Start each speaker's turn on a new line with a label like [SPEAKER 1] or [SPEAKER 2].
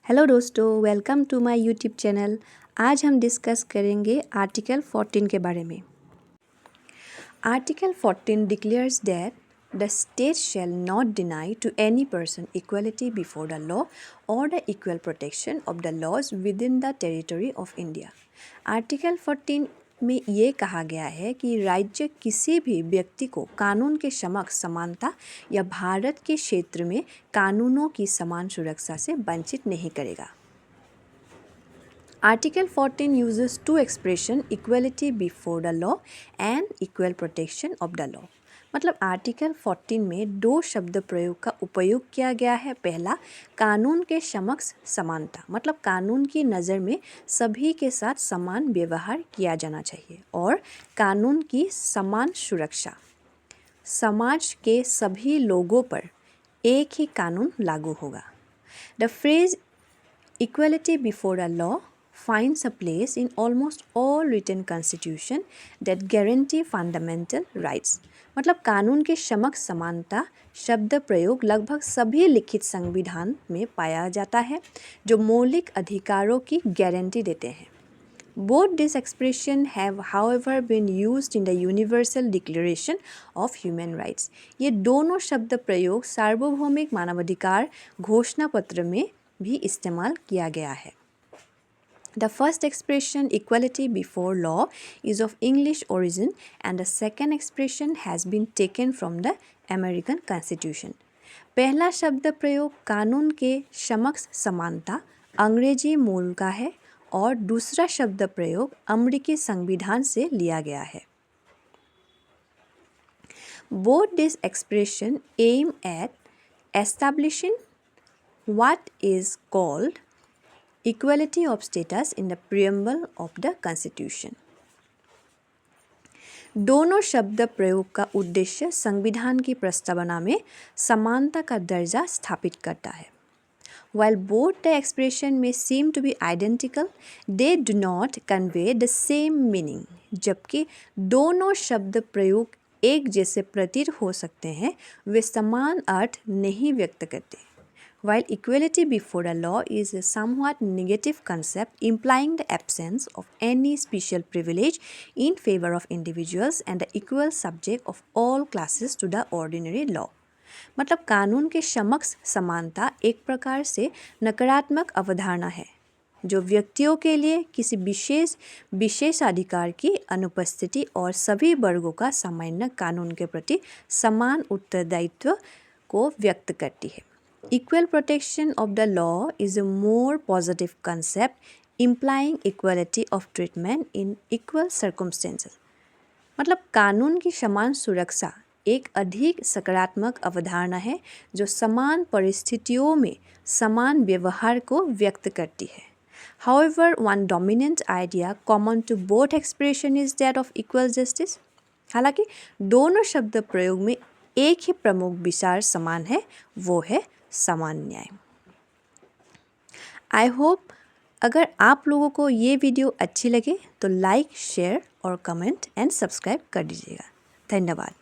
[SPEAKER 1] Hello दोस्तों, welcome to my YouTube channel. आज हम डिस्कस करेंगे आर्टिकल 14 के बारे में। Article 14 declares that the state shall not deny to any person equality before the law और the equal protection of the laws within the territory of India. Article 14 में ये कहा गया है कि राज्य किसी भी व्यक्ति को कानून के समक्ष समानता या भारत के क्षेत्र में कानूनों की समान सुरक्षा से वंचित नहीं करेगा। Article 14 uses two expression equality before the law and equal protection of the law। मतलब आर्टिकल 14 में दो शब्द प्रयोग का उपयोग किया गया है। पहला, कानून के समक्ष समानता, मतलब कानून की नज़र में सभी के साथ समान व्यवहार किया जाना चाहिए, और कानून की समान सुरक्षा, समाज के सभी लोगों पर एक ही कानून लागू होगा। The phrase equality before the law finds a place in almost all written constitution that guarantee fundamental rights। मतलब कानून के समक्ष समानता शब्द प्रयोग लगभग सभी लिखित संविधान में पाया जाता है जो मौलिक अधिकारों की गारंटी देते हैं। Both these expressions have however been used in the Universal Declaration of Human Rights। ये दोनों शब्द प्रयोग सार्वभौमिक मानवाधिकार घोषणा पत्र में भी इस्तेमाल किया गया है। The first expression, equality before law, is of English origin and the second expression has been taken from the American Constitution। पहला शब्द प्रयोग कानून के समक्ष समानता अंग्रेजी मूल का है और दूसरा शब्द प्रयोग अमेरिकी संविधान से लिया गया है। Both these expressions aim at establishing what is called equality of status in the preamble of the constitution. दोनों शब्द प्रयोग का उद्देश्य संविधान की प्रस्तावना में समानता का दर्जा स्थापित करता है। While both the expression may seem to be identical, they do not convey the same meaning। जबकि दोनों शब्द प्रयोग एक जैसे प्रतीत हो सकते हैं, वे समान अर्थ नहीं व्यक्त करते। While equality before the law is a somewhat negative concept implying the absence of any special privilege in favor of individuals and the equal subject of all classes to the ordinary law। मतलब कानून के समक्ष समानता एक प्रकार से नकारात्मक अवधारणा है जो व्यक्तियों के लिए किसी विशेषाधिकार की अनुपस्थिति और सभी वर्गों का सामान्य कानून के प्रति समान उत्तरदायित्व को व्यक्त करती है। Equal protection of the law is a more positive concept implying equality of treatment in equal circumstances। मतलब कानून की समान सुरक्षा एक अधिक सकारात्मक अवधारणा है जो समान परिस्थितियों में समान व्यवहार को व्यक्त करती है। However, one dominant idea common to both expression is that of equal justice। हालांकि दोनों शब्द प्रयोग में एक ही प्रमुख विचार समान है, वो है समान न्याय। आई होप अगर आप लोगों को ये वीडियो अच्छी लगे तो लाइक, शेयर और कमेंट एंड सब्सक्राइब कर दीजिएगा। धन्यवाद।